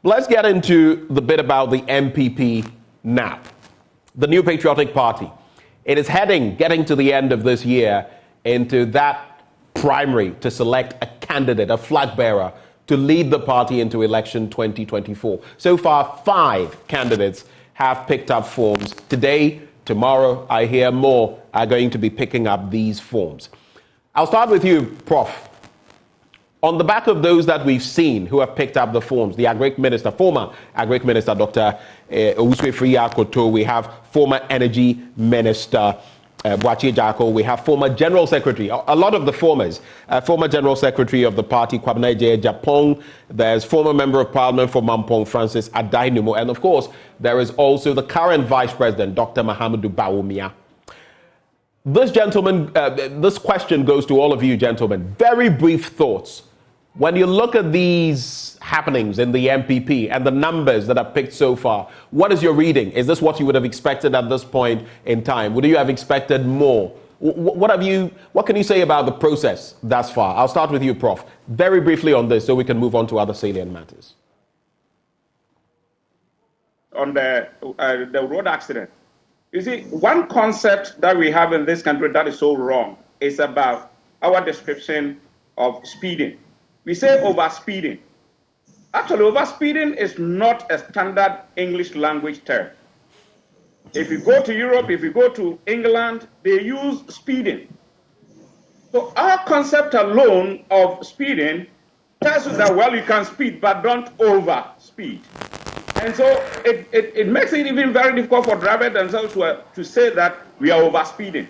Let's get into the bit about the NPP now. The New Patriotic Party. It is getting to the end of this year, into that primary to select a candidate, a flag bearer, to lead the party into election 2024. So far, 5 candidates have picked up forms. Today, tomorrow, I hear more are going to be picking up these forms. I'll start with you, Prof. On the back of those that we've seen who have picked up the forms, the Agric Minister, former Agric Minister, Dr. Owusu-Efiri Akoto, we have former Energy Minister, Boakye Jarko, we have former General Secretary, a lot of the formers, former General Secretary of the party, Kwabena Ejapong, there's former Member of Parliament for Mampong, Francis Adainumo, and of course, there is also the current Vice President, Dr. Mahamudu Bawumia. This gentleman, this question goes to all of you gentlemen. Very brief thoughts. When you look at these happenings in the NPP and the numbers that are picked so far, what is your reading? Is this what you would have expected at this point in time? Would you have expected more? What can you say about the process thus far? I'll start with you, Prof. Very briefly on this so we can move on to other salient matters. On the road accident. You see, one concept that we have in this country that is so wrong is about our description of speeding. We say overspeeding. Actually, overspeeding is not a standard English language term. If you go to Europe, if you go to England, they use speeding. So our concept alone of speeding tells you that, well, you can speed, but don't overspeed. And so it makes it even very difficult for drivers themselves to say that we are overspeeding.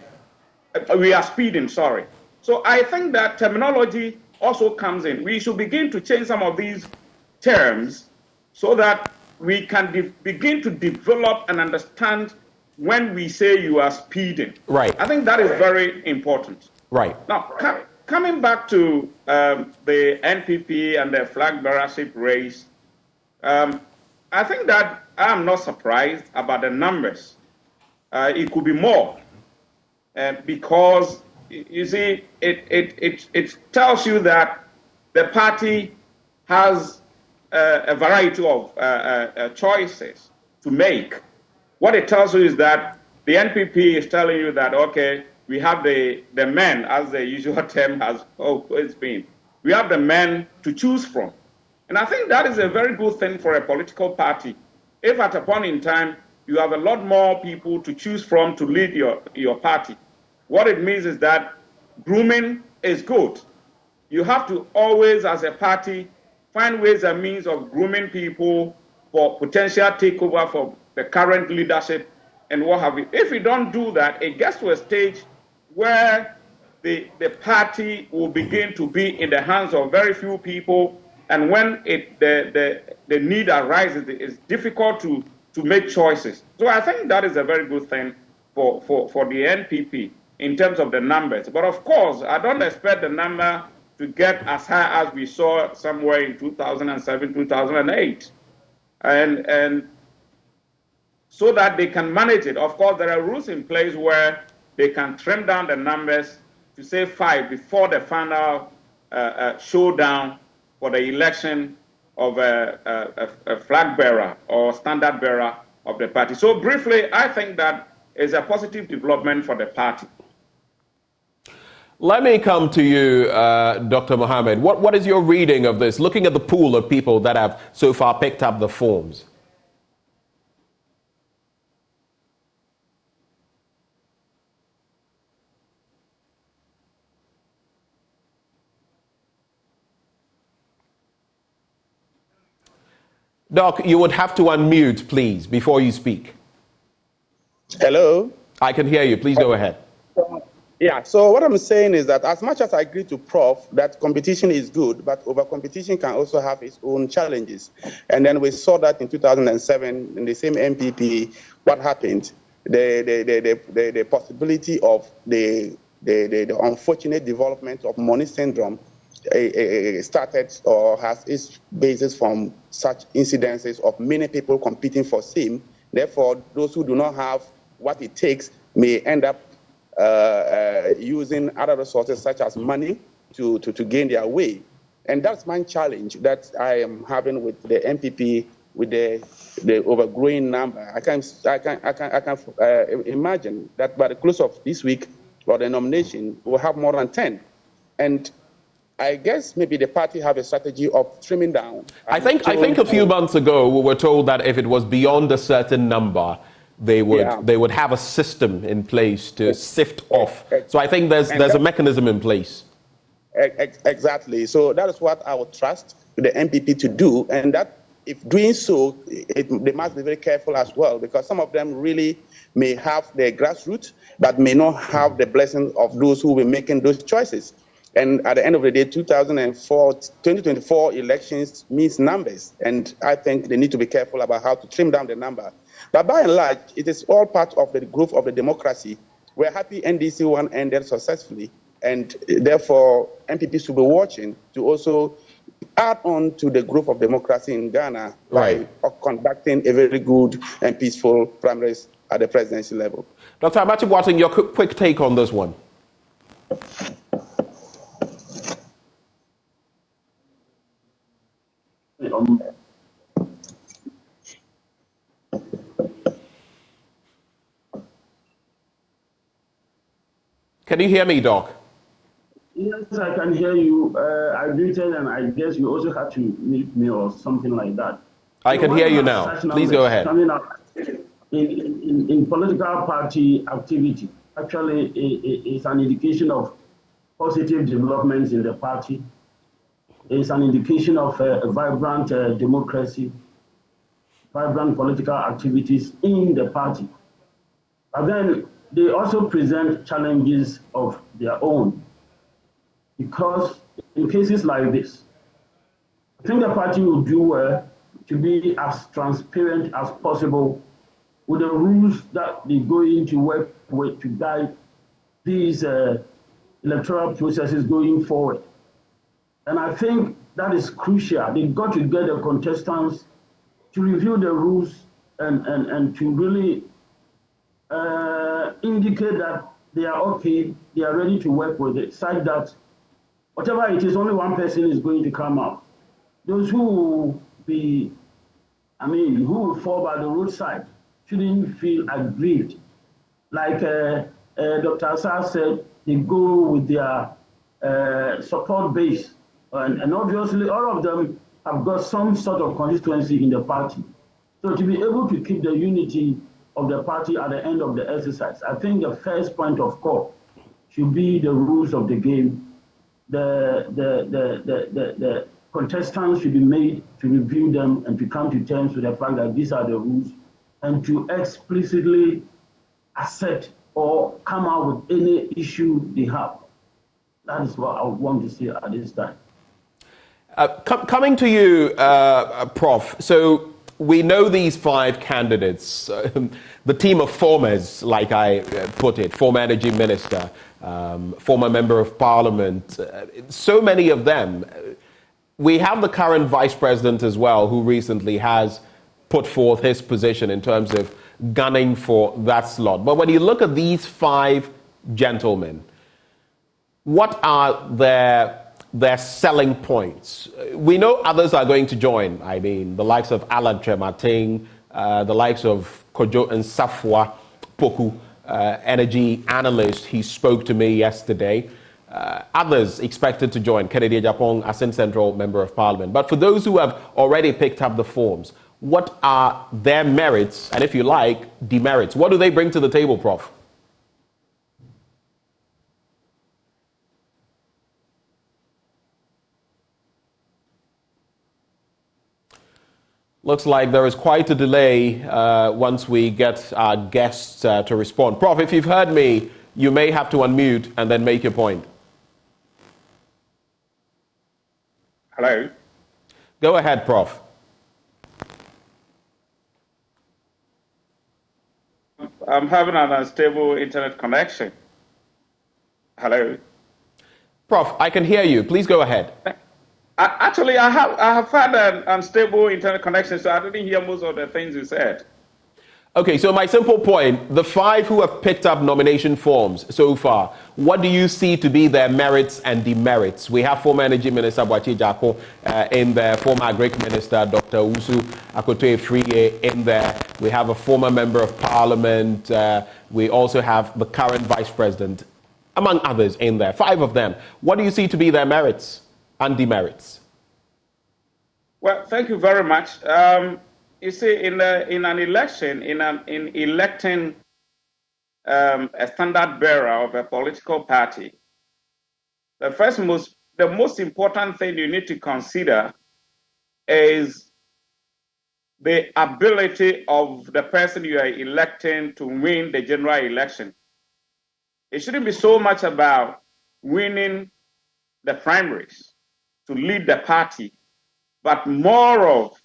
We are speeding, sorry. So I think that terminology also comes in. We should begin to change some of these terms so that we can begin to develop and understand when we say you are speeding. Right. I think that is very important. Right. Now, coming back to the NPP and the flag bearership race, I think that I am not surprised about the numbers. It could be more because, you see, it tells you that the party has a variety of choices to make. What it tells you is that the NPP is telling you that, okay, we have the men, as the usual term has always been. We have the men to choose from. And I think that is a very good thing for a political party. If at a point in time, you have a lot more people to choose from to lead your party. What it means is that grooming is good. You have to always, as a party, find ways and means of grooming people for potential takeover for the current leadership and what have you. If you don't do that, it gets to a stage where the party will begin to be in the hands of very few people, and when the need arises, it's difficult to make choices. So I think that is a very good thing for the NPP in terms of the numbers. But of course, I don't expect the number to get as high as we saw somewhere in 2007, 2008. And so that they can manage it. Of course, there are rules in place where they can trim down the numbers to say 5 before the final showdown for the election of a flag bearer or standard bearer of the party. So briefly, I think that is a positive development for the party. Let me come to you, Dr. Mohammed. What is your reading of this, looking at the pool of people that have so far picked up the forms? Doc, you would have to unmute, please, before you speak. Hello? I can hear you. Please go ahead. Yeah, so what I'm saying is that as much as I agree to Prof that competition is good, but over-competition can also have its own challenges. And then we saw that in 2007, in the same NPP, what happened, the possibility of the unfortunate development of money syndrome started or has its basis from such incidences of many people competing for same. Therefore, those who do not have what it takes may end up using other resources such as money to gain their way. And that's my challenge that I am having with the NPP, with the overgrowing number. I can imagine that by the close of this week or the nomination, we'll have more than 10. And I guess maybe the party have a strategy of trimming down. I think a few months ago we were told that if it was beyond a certain number, they would have a system in place to sift off. So I think there's a mechanism in place. Exactly. So that is what I would trust the NPP to do, and that if doing so, they must be very careful as well, because some of them really may have their grassroots, but may not have the blessing of those who will be making those choices. And at the end of the day, 2024 elections means numbers, and I think they need to be careful about how to trim down the number. But by and large, it is all part of the growth of the democracy. We're happy NDC one ended successfully, and therefore NPP should be watching to also add on to the growth of democracy in Ghana by conducting a very good and peaceful primaries at the presidency level. Dr. Abachi Boateng, your quick take on this one. Can you hear me, Doc? Yes, I can hear you. I greeted, and I guess you also had to mute me or something like that. I can hear you now. Please go ahead. Coming up in political party activity, actually, it's an indication of positive developments in the party. It's an indication of a vibrant democracy, vibrant political activities in the party. But then they also present challenges of their own. Because in cases like this, I think the party will do well to be as transparent as possible with the rules that they're going to work with to guide these electoral processes going forward. And I think that is crucial. They've got to get the contestants to review the rules and to really indicate that they are okay, they are ready to work with it, such that whatever it is, only one person is going to come up. Those who will who will fall by the roadside shouldn't feel aggrieved. Like Dr. Assar said, they go with their support base. And obviously, all of them have got some sort of constituency in the party. So to be able to keep the unity of the party at the end of the exercise, I think the first point of call should be the rules of the game. The contestants should be made to review them and to come to terms with the fact that these are the rules, and to explicitly accept or come out with any issue they have. That is what I would want to see at this time. Coming to you, Prof. So we know these 5 candidates, the team of formers, like I put it, former energy minister, former member of parliament, so many of them. We have the current vice president as well, who recently has put forth his position in terms of gunning for that slot. But when you look at these 5 gentlemen, what are their selling points? We know others are going to join. I mean, the likes of Alan Tremating, the likes of Kojo and Safwa Poku, energy analyst. He spoke to me yesterday. Others expected to join. Kennedy Japong, Asin Central Member of Parliament. But for those who have already picked up the forms, what are their merits, and if you like, demerits? What do they bring to the table, Prof? Looks like there is quite a delay once we get our guests to respond. Prof, if you've heard me, you may have to unmute and then make your point. Hello? Go ahead, Prof. I'm having an unstable internet connection. Hello? Prof, I can hear you. Please go ahead. Actually, I have had an unstable internet connection, so I didn't hear most of the things you said. Okay, so my simple point, the 5 who have picked up nomination forms so far, what do you see to be their merits and demerits? We have former Energy Minister Boakye Jaako in there, former Agric Minister Dr. Usu Akoto-Efriye in there. We have a former Member of Parliament. We also have the current Vice President, among others in there, 5 of them. What do you see to be their merits and demerits? Well, thank you very much. You see, in an election, in electing a standard bearer of a political party, the most important thing you need to consider is the ability of the person you are electing to win the general election. It shouldn't be so much about winning the primaries to lead the party, but more of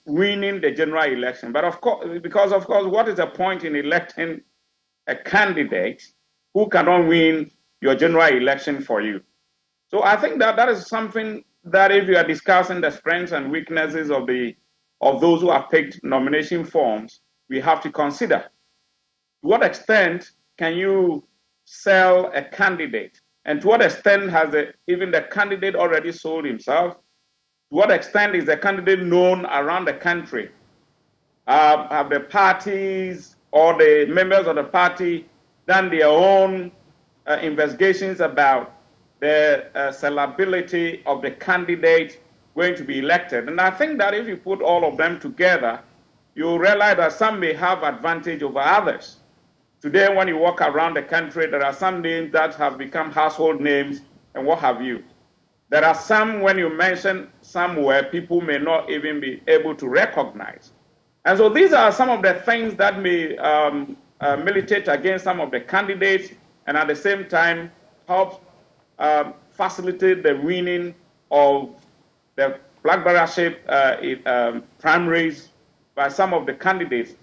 winning the general election. But of course, because of course, what is the point in electing a candidate who cannot win your general election for you? So I think that is something that if you are discussing the strengths and weaknesses of those who have picked nomination forms, we have to consider. To what extent can you sell a candidate? And to what extent has even the candidate already sold himself? To what extent is the candidate known around the country? Have the parties or the members of the party done their own investigations about the sellability of the candidate going to be elected? And I think that if you put all of them together, you'll realize that some may have advantage over others. Today, when you walk around the country, there are some names that have become household names and what have you. There are some, when you mention somewhere, people may not even be able to recognize. And so these are some of the things that may militate against some of the candidates and at the same time help facilitate the winning of the flagbearership primaries by some of the candidates.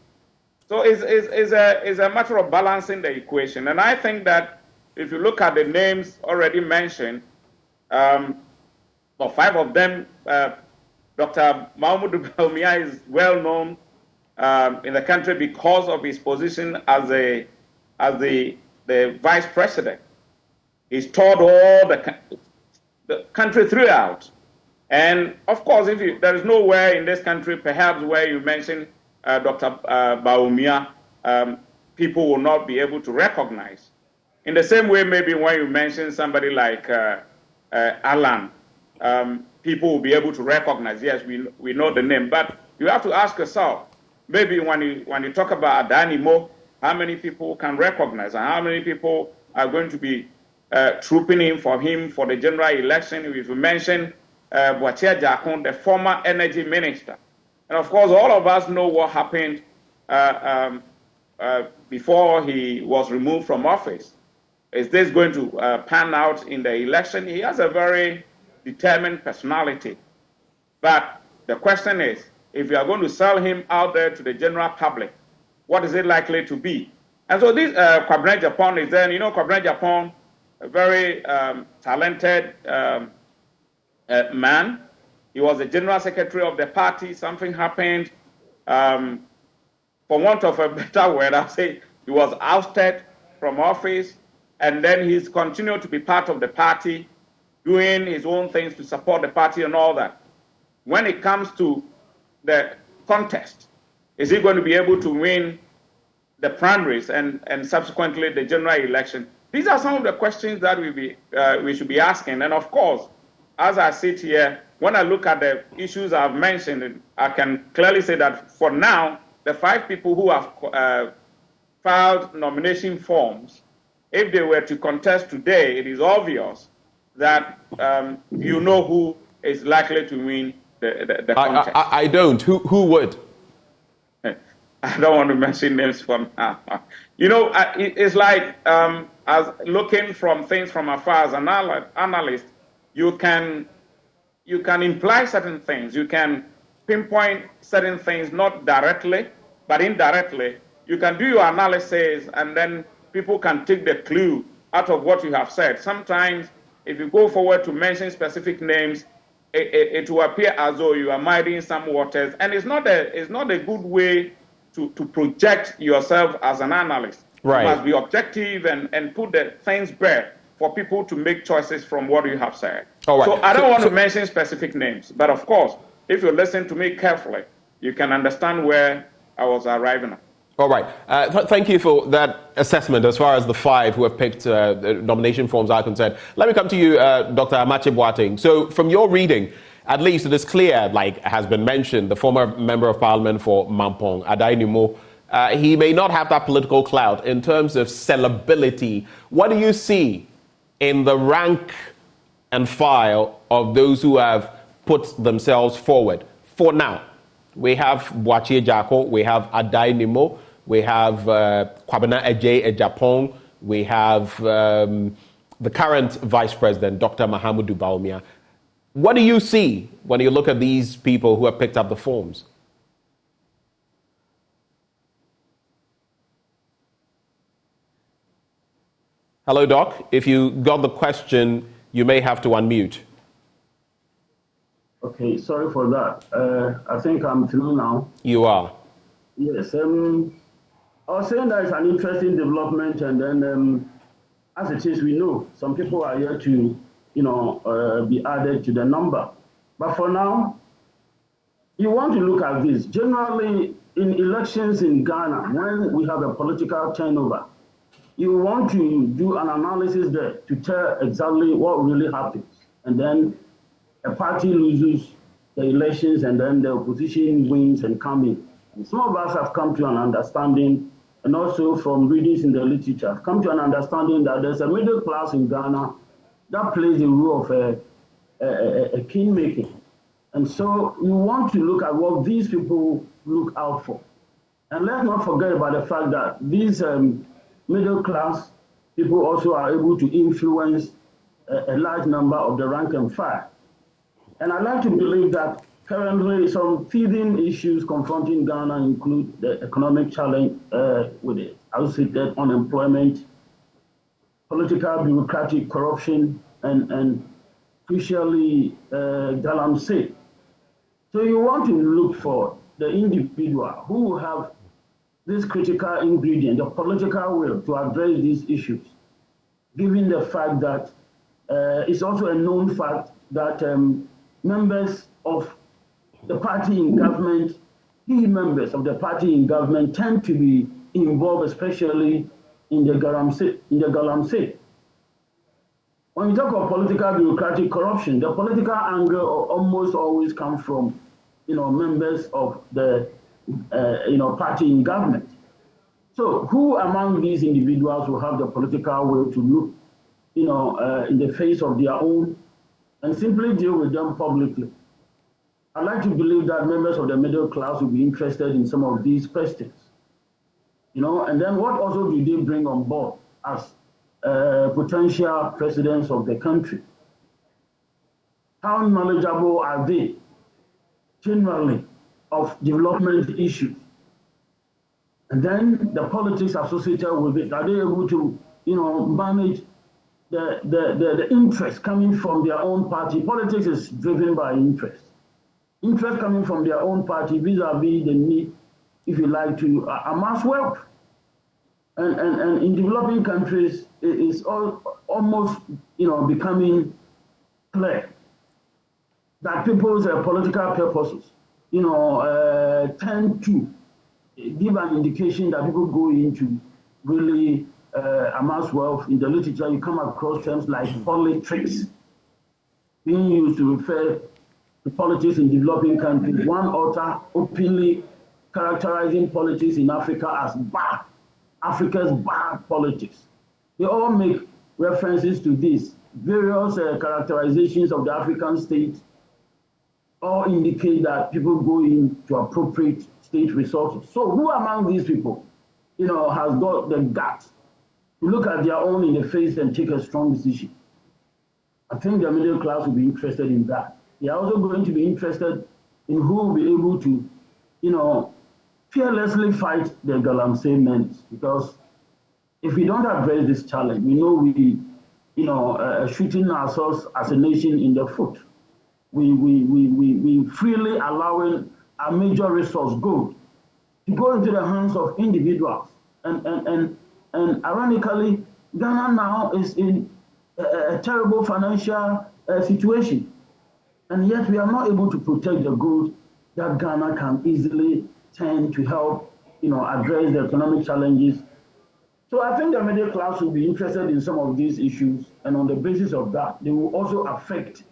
So it's a matter of balancing the equation. And I think that if you look at the names already mentioned, for 5 of them, Dr. Mahmoud Bawumia is well known in the country because of his position as the vice president. He's toured all the country throughout. And of course, there is nowhere in this country, perhaps where you mention Dr. Bawumia, people will not be able to recognize. In the same way, maybe when you mention somebody like Alan, people will be able to recognize, yes, we know the name, but you have to ask yourself, maybe when you talk about Adani Mo, how many people can recognize and how many people are going to be trooping in for him for the general election? If you mention Boakye Jaako, the former energy minister, and of course all of us know what happened before he was removed from office. Is this going to pan out in the election? He has a very determined personality. But the question is, if you are going to sell him out there to the general public, what is it likely to be? And so this Kwabena Japan is there. You know, Kwabena Japan, a very talented man. He was the general secretary of the party. Something happened. For want of a better word, I'll say he was ousted from office. And then he's continued to be part of the party, doing his own things to support the party and all that. When it comes to the contest, is he going to be able to win the primaries and subsequently the general election? These are some of the questions that we should be asking. And of course, as I sit here, when I look at the issues I've mentioned, I can clearly say that for now, the 5 people who have filed nomination forms, if they were to contest today, it is obvious that you know who is likely to win the contest. I don't. Who would? I don't want to mention names from now. You know, it's like as looking from things from afar as an analyst, you can imply certain things. You can pinpoint certain things, not directly, but indirectly. You can do your analysis and then people can take the clue out of what you have said. Sometimes, if you go forward to mention specific names, it will appear as though you are muddying some waters, and it's not a good way project yourself as an analyst. Right. You must be objective and put the things bare for people to make choices from what you have said. All right. So I don't want to mention specific names, but of course, if you listen to me carefully, you can understand where I was arriving at. All right. Thank you for that assessment as far as the 5 who have picked nomination forms are concerned. Let me come to you, Dr. Amache Boateng. So from your reading, at least it is clear, like has been mentioned, the former member of parliament for Mampong, Adai Nimo, he may not have that political clout in terms of sellability. What do you see in the rank and file of those who have put themselves forward? For now, we have Boachie Jako, we have Adai Nimo, we have Kwabena Eje Ejapong, we have the current vice president, Dr. Mahamudu Bawumia. What do you see when you look at these people who have picked up the forms? Hello, Doc. If you got the question, you may have to unmute. Okay, sorry for that. I think I'm through now. You are. Yes. I was saying that it's an interesting development, and then as it is, we know some people are here to, be added to the number. But for now, you want to look at this. Generally, in elections in Ghana, when we have a political turnover, you want to do an analysis there to tell exactly what really happens. And then a party loses the elections, and then the opposition wins and come in. And some of us have come to an understanding, and also from readings in the literature, have come to an understanding that there's a middle class in Ghana that plays the role of a king-making. And so we want to look at what these people look out for. And let's not forget about the fact that these middle class people also are able to influence a large number of the rank and file. And I like to believe that currently some feeding issues confronting Ghana include the economic challenge with the associated unemployment, political bureaucratic corruption, and crucially galamsey. So you want to look for the individual who will have this critical ingredient, the political will to address these issues, given the fact that it's also a known fact that members of the party in government, key members of the party in government tend to be involved, especially in the galamsey. When you talk of political bureaucratic corruption, the political angle almost always comes from, members of the, party in government. So who among these individuals will have the political will to look, in the face of their own and simply deal with them publicly? I'd like to believe that members of the middle class will be interested in some of these questions. And then what also do they bring on board as potential presidents of the country? How knowledgeable are they generally of development issues? And then the politics associated with it, are they able to, manage the interest coming from their own party? Politics is driven by interest. Interest coming from their own party vis-a-vis the need, if you like, to amass wealth. And in developing countries, it's almost, becoming clear that people's political purposes, tend to give an indication that people go into really amass wealth. In the literature, you come across terms like politics being used to refer to politics in developing countries. One author openly characterizing politics in Africa as bad, Africa's bad politics. They all make references to this. Various characterizations of the African state all indicate that people go in to appropriate state resources. So who among these people, has got the guts to look at their own in the face and take a strong decision? I think the middle class will be interested in that. They are also going to be interested in who will be able to, fearlessly fight the galamsey menace. Because if we don't address this challenge, we know we, shooting ourselves as a nation in the foot. We freely allowing a major resource, gold, to go into the hands of individuals. And ironically, Ghana now is in a terrible financial situation. And yet we are not able to protect the goods that Ghana can easily turn to help, address the economic challenges. So I think the middle class will be interested in some of these issues, and on the basis of that, they will also affect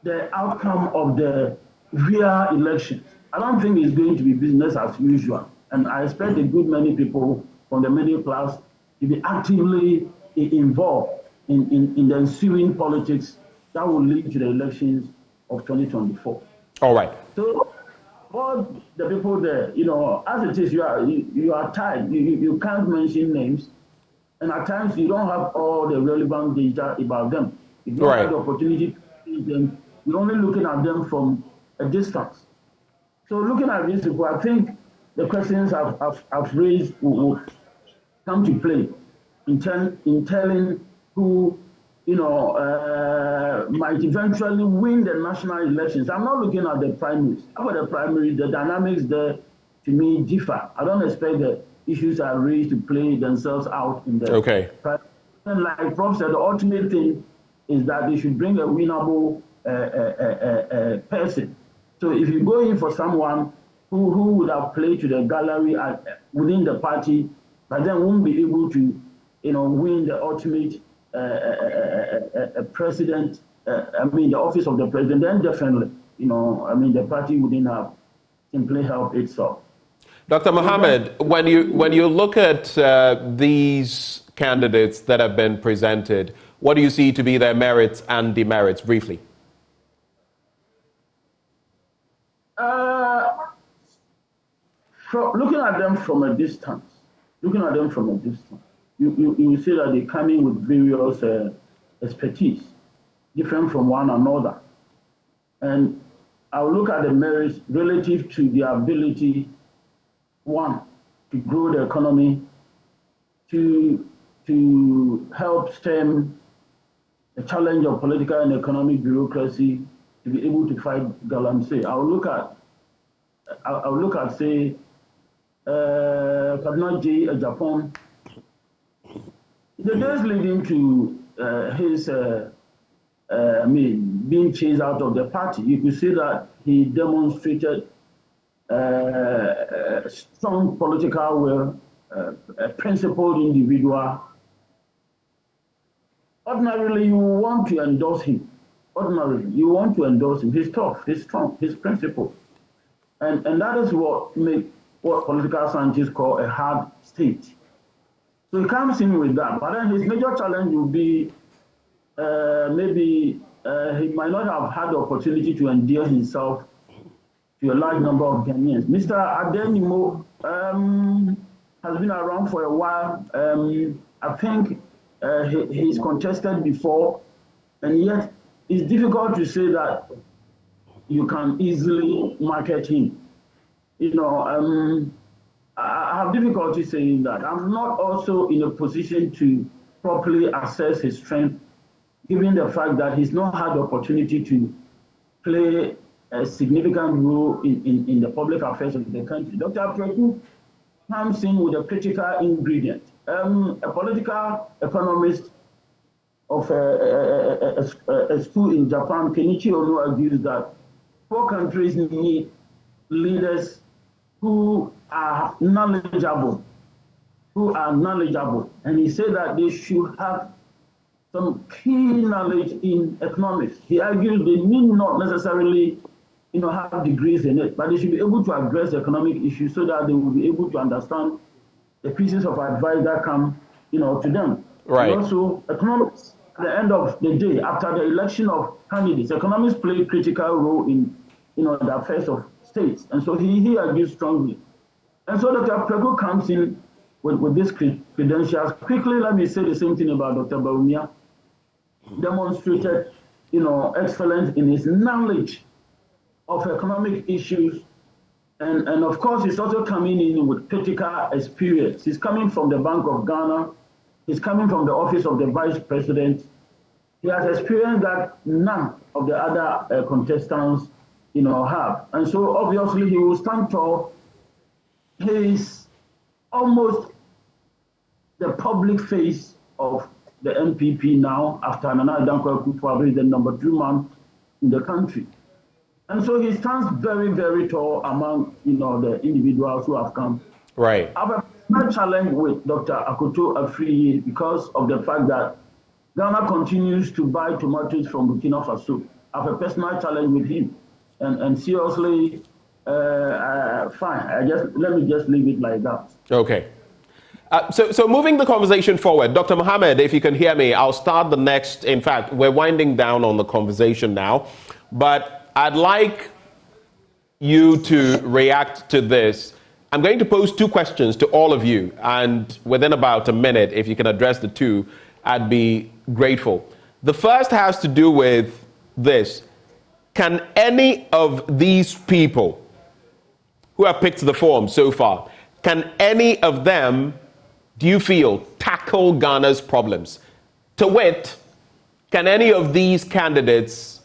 the outcome of the real elections. I don't think it's going to be business as usual, and I expect a good many people from the middle class to be actively involved in the ensuing politics that will lead to the elections of 2024. All right. So all the people there, as it is, you are tied. You can't mention names, and at times you don't have all the relevant data about them. You don't have the opportunity to see them. You're only looking at them from a distance. So looking at these people, I think the questions I've raised will come to play in telling who might eventually win the national elections. I'm not looking at the primaries. After the primaries, the dynamics there, to me, differ. I don't expect the issues are raised to play themselves out in the primary. And like Prof said, the ultimate thing is that they should bring a winnable person. So if you go in for someone who would have played to the gallery within the party, but then won't be able to, win the ultimate president, the office of the president, then definitely, the party wouldn't have simply helped itself. Dr. Mohammed, when you look at these candidates that have been presented, what do you see to be their merits and demerits, briefly? Looking at them from a distance, you see that they come in with various expertise, different from one another. And I'll look at the merits relative to their ability, one, to grow the economy, to help stem the challenge of political and economic bureaucracy, to be able to fight galamsey. I'll look at, say, Cardinal J. Japan. The days leading to his being chased out of the party, you could see that he demonstrated a strong political will, a principled individual. Ordinarily, you want to endorse him. He's tough, he's strong, he's principled. And that is what political scientists call a hard state. So he comes in with that, but then his major challenge will be he might not have had the opportunity to endear himself to a large number of Ghanaians. Mr. Adenimo has been around for a while. I think he's contested before, and yet it's difficult to say that you can easily market him. I have difficulty saying that. I'm not also in a position to properly assess his strength, given the fact that he's not had the opportunity to play a significant role in the public affairs of the country. Dr. Preku comes in with a critical ingredient. A political economist of a school in Japan, Kenichi Ono, argues that poor countries need leaders who are knowledgeable. And he said that they should have some key knowledge in economics. He argues they need not necessarily have degrees in it, but they should be able to address economic issues so that they will be able to understand the pieces of advice that come to them. Right. And also, economics, at the end of the day, after the election of candidates, economics play a critical role in the affairs of states. And so he argues strongly. And so Dr. Preku comes in with these credentials. Quickly, let me say the same thing about Dr. Bawumia. Demonstrated, excellence in his knowledge of economic issues. And of course, he's also coming in with critical experience. He's coming from the Bank of Ghana. He's coming from the office of the Vice President. He has experience that none of the other contestants have. And so obviously he will stand tall he's almost the public face of the NPP now, after Nana Dankwa Akufo-Addo is the #2 man in the country. And so he stands very, very tall among the individuals who have come. Right. I have a personal challenge with Dr. Akoto Afriye because of the fact that Ghana continues to buy tomatoes from Burkina Faso. I have a personal challenge with him. And seriously, fine. Let me just leave it like that. Okay. So moving the conversation forward, Dr. Mohammed, if you can hear me, I'll start the next. In fact, we're winding down on the conversation now, but I'd like you to react to this. I'm going to pose two questions to all of you, and within about a minute, if you can address the two, I'd be grateful. The first has to do with this. Can any of these people who have picked the form so far, can any of them, do you feel, tackle Ghana's problems? To wit, can any of these candidates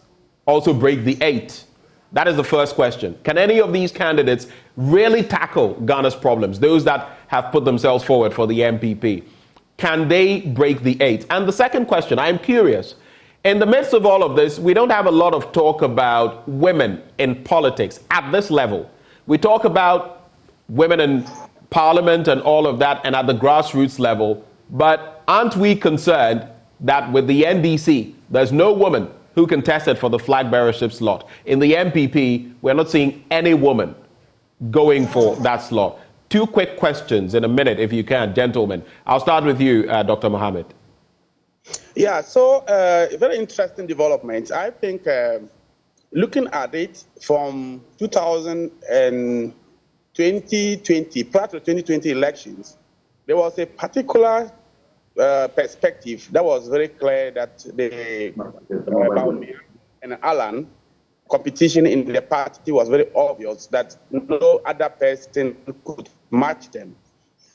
also break the 8? That is the first question. Can any of these candidates really tackle Ghana's problems, those that have put themselves forward for the NPP? Can they break the 8? And the second question, I'm curious. In the midst of all of this, we don't have a lot of talk about women in politics at this level. We talk about women in parliament and all of that and at the grassroots level, but aren't we concerned that with the NDC, there's no woman who contested for the flag bearership slot? In the NPP, we're not seeing any woman going for that slot. Two quick questions in a minute, if you can, gentlemen. I'll start with you, Dr. Mohammed. Yeah, so very interesting development. I think looking at it from 2020, prior to the 2020 elections, there was a particular perspective that was very clear that the Baumia and Alan competition in the party was very obvious, that no other person could match them.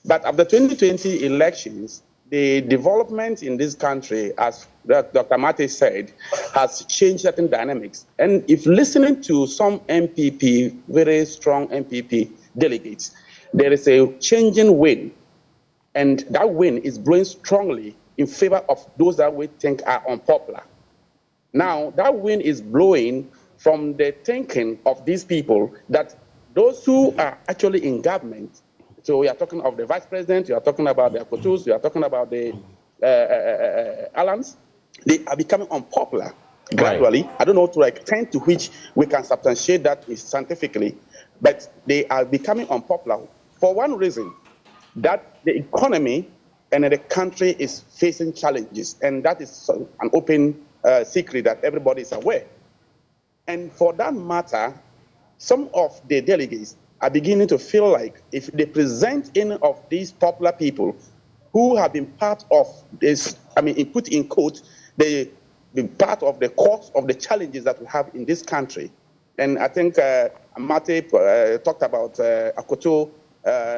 But after the 2020 elections, the development in this country, as Dr. Mate said, has changed certain dynamics. And if listening to some NPP, very strong NPP delegates, there is a changing wind. And that wind is blowing strongly in favor of those that we think are unpopular. Now, that wind is blowing from the thinking of these people that those who are actually in government, so we are talking of the vice president, we are talking about the Akotos, we are talking about the Allans, they are becoming unpopular gradually. Right. I don't know to the extent to which we can substantiate that scientifically, but they are becoming unpopular for one reason, that the economy and the country is facing challenges, and that is an open secret that everybody is aware. And for that matter, some of the delegates are beginning to feel like if they present any of these popular people who have been part of this, put in quote, they be part of the cause of the challenges that we have in this country. And I think Mate talked about Akoto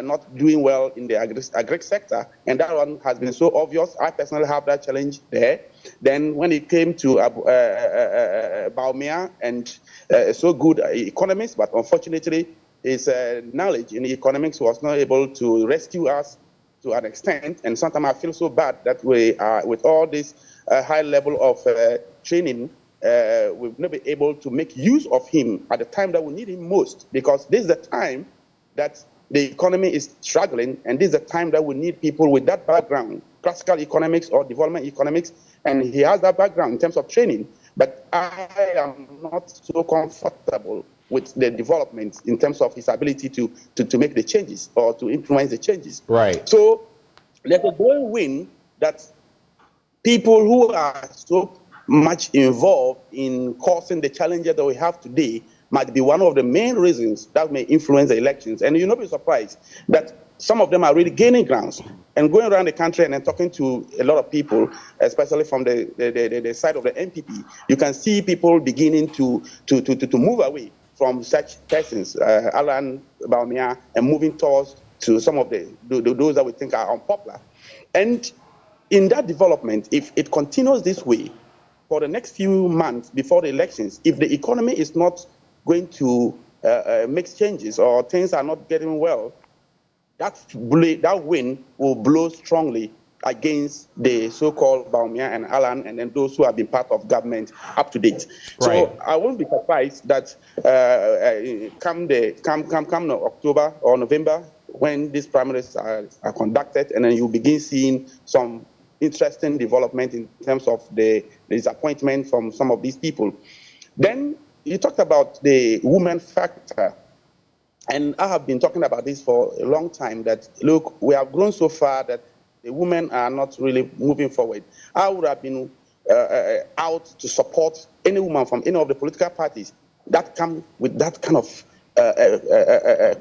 not doing well in the agri sector, and that one has been so obvious. I personally have that challenge there. Then when it came to Baumia, and so good economist, but unfortunately his knowledge in economics was not able to rescue us to an extent. And sometimes I feel so bad that we are, with all this high level of training, we've not been able to make use of him at the time that we need him most, because this is the time that the economy is struggling, and this is the time that we need people with that background, classical economics or development economics, and he has that background in terms of training. But I am not so comfortable with the development in terms of his ability to make the changes or to influence the changes. Right. So there's a growing wind that people who are so much involved in causing the challenges that we have today might be one of the main reasons that may influence the elections. And you'll not be surprised that some of them are really gaining grounds and going around the country and then talking to a lot of people, especially from the side of the NPP. You can see people beginning to move away from such persons, Alan, Baumia, and moving towards to some of those that we think are unpopular. And in that development, if it continues this way for the next few months before the elections, if the economy is not going to make changes or things are not getting well, that wind will blow strongly against the so-called Baumia and Alan, and then those who have been part of government up to date. Right. So I won't be surprised that come October or November, when these primaries are conducted, and then you begin seeing some interesting development in terms of the disappointment from some of these people. Then you talked about the woman factor. And I have been talking about this for a long time, that, look, we have grown so far that the women are not really moving forward. I would have been out to support any woman from any of the political parties that come with that kind of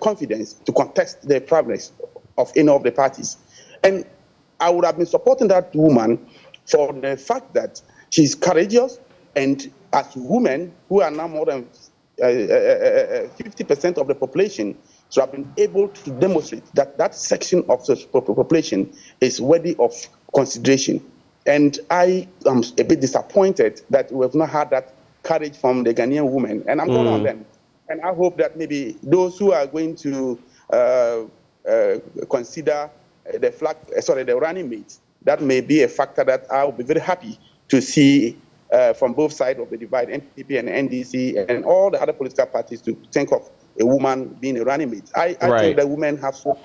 confidence to contest the progress of any of the parties. And I would have been supporting that woman for the fact that she's courageous, and as women who are now more than 50% of the population, so I've been able to demonstrate that that section of the population is worthy of consideration. And I am a bit disappointed that we have not had that courage from the Ghanaian women, and I'm calling on them. And I hope that maybe those who are going to consider the running mates, that may be a factor that I will be very happy to see from both sides of the divide, NPP and NDC and all the other political parties, to think of a woman being a running mate. I think that women have so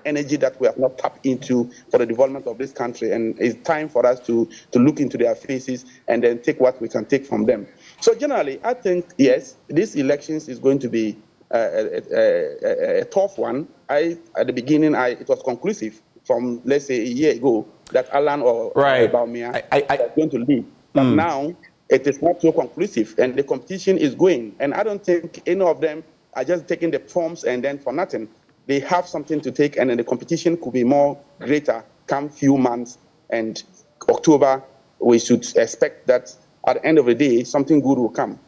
energy that we have not tapped into for the development of this country, and it's time for us to look into their faces and then take what we can take from them. So generally, I think, yes, this elections is going to be a tough one. At the beginning, it was conclusive from, let's say, a year ago, that Alan or Baumia are going to lead. But now it is not so conclusive, and the competition is going. And I don't think any of them are just taking the forms and then for nothing. They have something to take, and then the competition could be more greater come few months. And October, we should expect that at the end of the day, something good will come.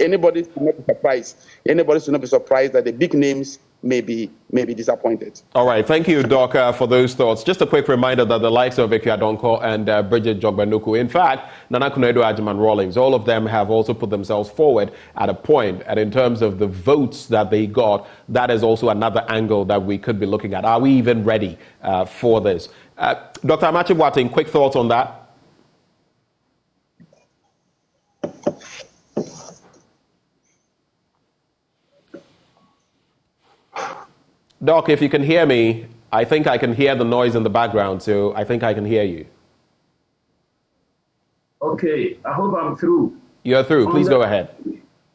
Anybody should not be surprised. Anybody should not be surprised that the big names may be disappointed. All right. Thank you, Doc, for those thoughts. Just a quick reminder that the likes of Ekuya Donko and Bridget Jogbanuku, in fact, Nana Kunedo Ajiman Rawlings, all of them have also put themselves forward at a point. And in terms of the votes that they got, that is also another angle that we could be looking at. Are we even ready for this? Dr. Amachi Boateng, quick thoughts on that? Doc, if you can hear me, I think I can hear the noise in the background, so I think I can hear you. Okay, I hope I'm through. You're through. Please go ahead.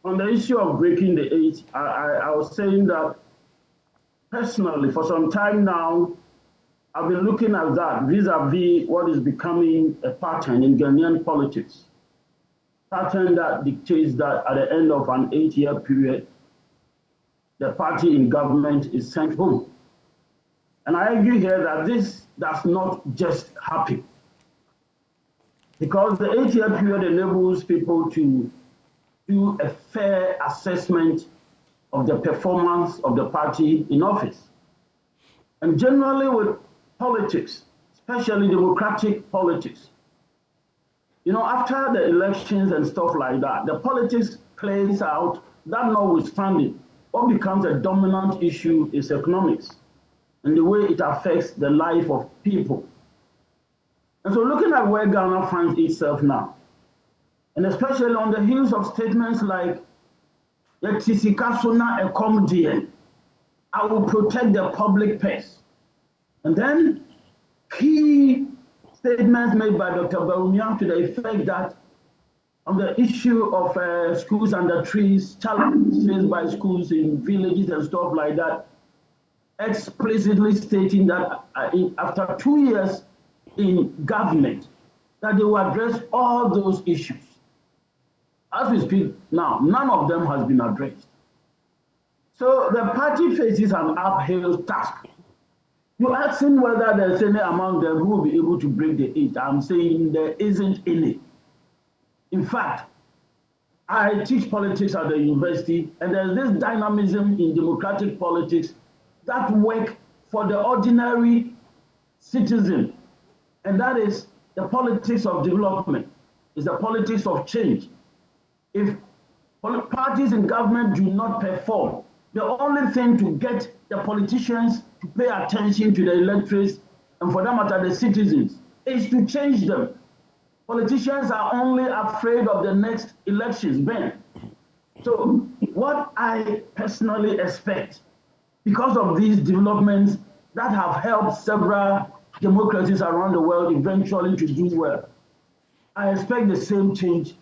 On the issue of breaking the 8, I was saying that personally, for some time now, I've been looking at that vis-a-vis what is becoming a pattern in Ghanaian politics. Pattern that dictates that at the end of an 8-year period, the party in government is sent home. And I argue here that this does not just happen, because the 8-year period enables people to do a fair assessment of the performance of the party in office. And generally with politics, especially democratic politics, after the elections and stuff like that, the politics plays out. That notwithstanding, what becomes a dominant issue is economics and the way it affects the life of people. And so looking at where Ghana finds itself now, and especially on the heels of statements like, I will protect the public purse. And then key statements made by Dr. Baumia to the effect that on the issue of schools under trees, challenges faced by schools in villages and stuff like that, explicitly stating that after 2 years in government, that they will address all those issues. As we speak now, none of them has been addressed. So the party faces an uphill task. You're asking whether there's any among them who will be able to break the 8. I'm saying there isn't any. In fact, I teach politics at the university, and there's this dynamism in democratic politics that work for the ordinary citizen, and that is the politics of development, is the politics of change. If parties in government do not perform, The only thing to get the politicians to pay attention to the electorates and for that matter the citizens is to change them. Politicians are only afraid of the next elections, Ben. So what I personally expect, because of these developments that have helped several democracies around the world eventually to do well, I expect the same change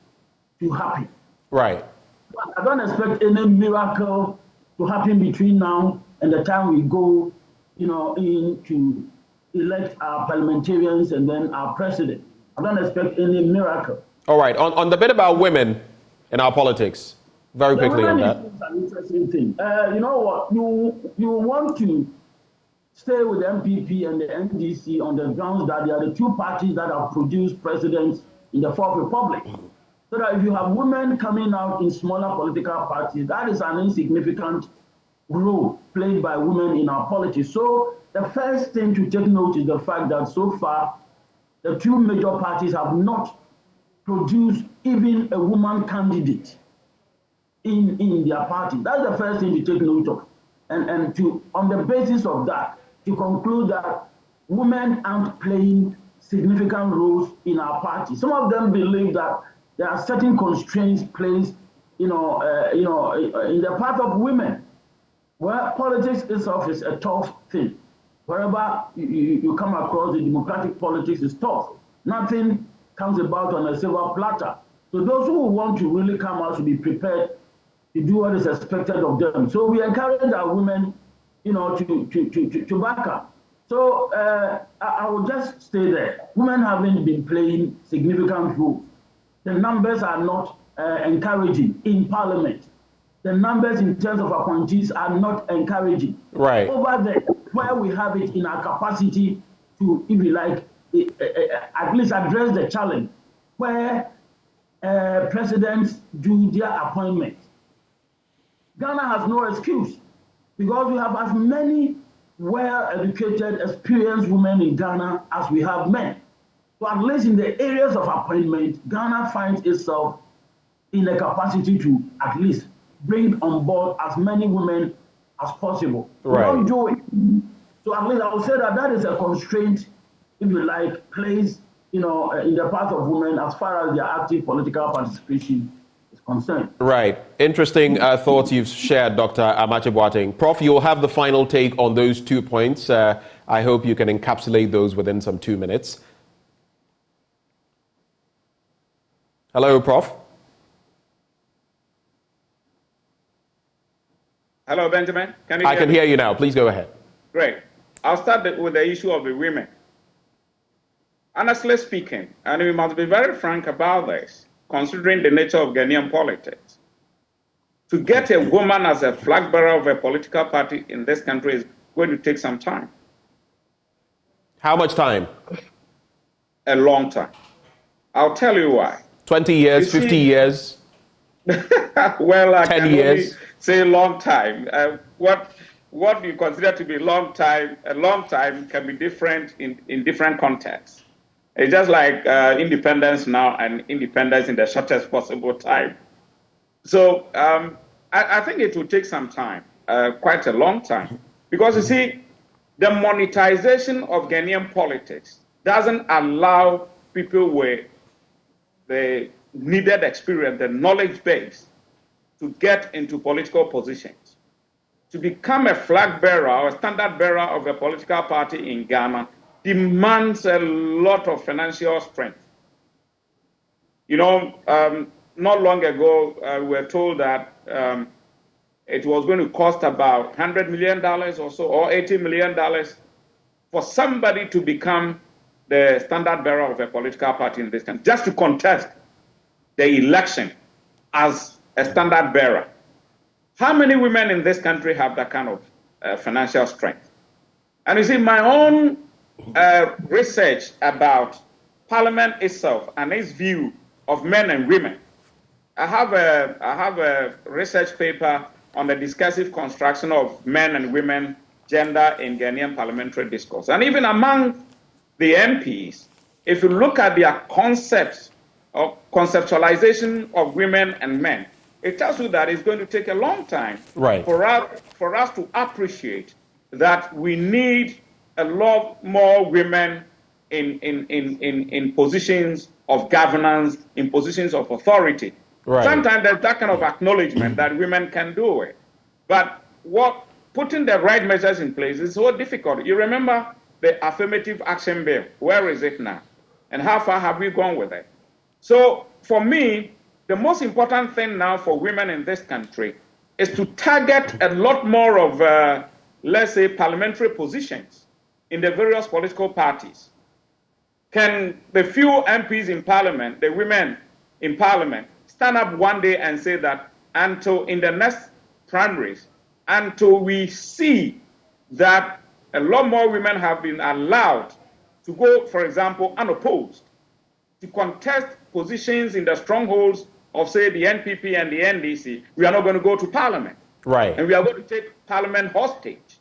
to happen. Right. I don't expect any miracle to happen between now and the time we go, in to elect our parliamentarians and then our president. I don't expect any miracle. All right. On the bit about women in our politics, very quickly on that. It's an interesting thing. You know what? You want to stay with the NPP and the NDC on the grounds that they are the two parties that have produced presidents in the Fourth Republic. So that if you have women coming out in smaller political parties, that is an insignificant role played by women in our politics. So the first thing to take note is the fact that so far, the two major parties have not produced even a woman candidate in their party. That's the first thing to take note of. And to, on the basis of that, to conclude that women aren't playing significant roles in our party. Some of them believe that there are certain constraints placed, in the part of women, where politics itself is a tough thing. Wherever you come across, the democratic politics is tough. Nothing comes about on a silver platter. So those who want to really come out should be prepared to do what is expected of them. So we encourage our women, to back up. So I will just stay there. Women haven't been playing significant roles. The numbers are not encouraging in Parliament. The numbers in terms of appointees are not encouraging. Right. Over there, where we have it in our capacity to, if you like, at least address the challenge, where presidents do their appointment. Ghana has no excuse because we have as many well-educated, experienced women in Ghana as we have men. So at least in the areas of appointment, Ghana finds itself in a capacity to at least bring on board as many women as possible. Right. We don't do it. So at least I would say that is a constraint, if you like, placed, in the part of women as far as their active political participation is concerned. Right. Interesting thoughts you've shared, Dr. Amache Boateng. Prof, you'll have the final take on those 2 points. I hope you can encapsulate those within some 2 minutes. Hello, Prof. Hello, Benjamin. Can you hear I can me? hear you now. Please go ahead. Great. I'll start with the issue of the women. Honestly speaking, and we must be very frank about this, considering the nature of Ghanaian politics, to get a woman as a flag bearer of a political party in this country is going to take some time. How much time? A long time. I'll tell you why. 20 years, 50 years? Well, I 10 can years? only say long time. What you consider to be a long time can be different in different contexts. It's just like independence now and independence in the shortest possible time. So I think it will take some time, quite a long time. Because you see, the monetization of Ghanaian politics doesn't allow people with the needed experience, the knowledge base, to get into political positions. To become a flag bearer or a standard bearer of a political party in Ghana demands a lot of financial strength. Not long ago, we were told that it was going to cost about $100 million or so, or $80 million for somebody to become the standard bearer of a political party in this country, just to contest the election as a standard bearer. How many women in this country have that kind of financial strength? And you see, my own research about Parliament itself and its view of men and women. I have a research paper on the discursive construction of men and women, gender in Ghanaian parliamentary discourse. And even among the MPs, if you look at their concepts of conceptualization of women and men, it tells you that it's going to take a long time Right. for us to appreciate that we need a lot more women in positions of governance, in positions of authority. Right. Sometimes there's that kind of acknowledgement that women can do it. But putting the right measures in place is so difficult. You remember the affirmative action bill. Where is it now? And how far have we gone with it? So for me, the most important thing now for women in this country is to target a lot more of, let's say, parliamentary positions in the various political parties. Can the few MPs in parliament, the women in parliament, stand up one day and say that until in the next primaries, until we see that a lot more women have been allowed to go, for example, unopposed, to contest positions in the strongholds of, say, the NPP and the NDC, we are not going to go to parliament. Right. And we are going to take parliament hostage.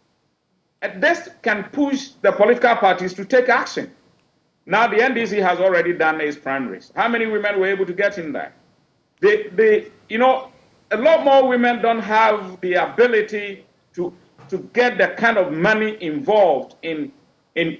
And this can push the political parties to take action. Now, the NDC has already done its primaries. How many women were able to get in there? A lot more women don't have the ability to get the kind of money involved in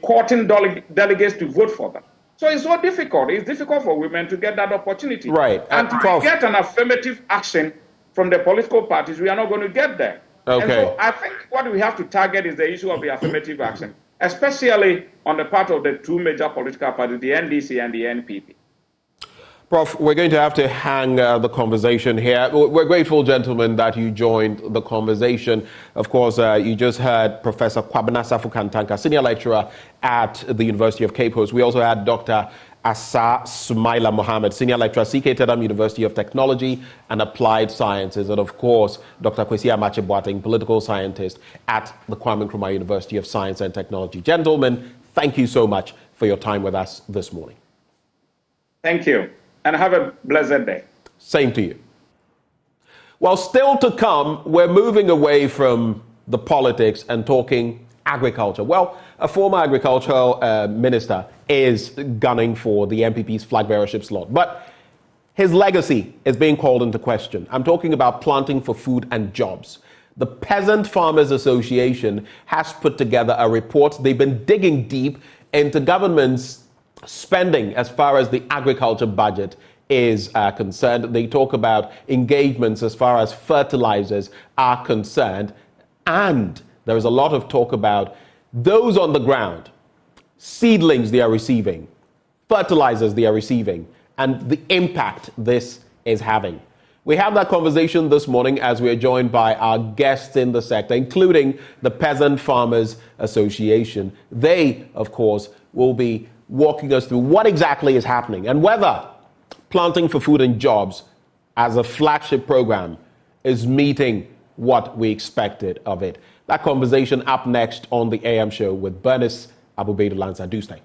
courting delegates to vote for them. So it's so difficult. It's difficult for women to get that opportunity. Right. And to get an affirmative action from the political parties, we are not going to get there. Okay. And so I think what we have to target is the issue of the affirmative action, especially on the part of the two major political parties, the NDC and the NPP. Prof, we're going to have to hang the conversation here. We're grateful, gentlemen, that you joined the conversation. Of course, you just heard Professor Kwabena Safu-Kantanka, Senior Lecturer at the University of Cape Coast. We also had Dr. Asa Sumaila Mohammed, Senior Lecturer, CK Tedam University of Technology and Applied Sciences. And of course, Dr. Kwesi Amache Boateng, Political Scientist at the Kwame Nkrumah University of Science and Technology. Gentlemen, thank you so much for your time with us this morning. Thank you. And have a blessed day. Same to you. Well, still to come, we're moving away from the politics and talking agriculture. Well, a former agricultural minister is gunning for the NPP's flag bearership slot, but his legacy is being called into question. I'm talking about Planting for Food and Jobs. The Peasant Farmers Association has put together a report. They've been digging deep into government's spending as far as the agriculture budget is concerned. They talk about engagements as far as fertilizers are concerned. And there is a lot of talk about those on the ground, seedlings they are receiving, fertilizers they are receiving, and the impact this is having. We have that conversation this morning as we are joined by our guests in the sector, including the Peasant Farmers Association. They, of course, will be walking us through what exactly is happening and whether Planting for Food and Jobs as a flagship program is meeting what we expected of it. That conversation up next on the AM show with Bernice Abubedu Lanza. Do stay.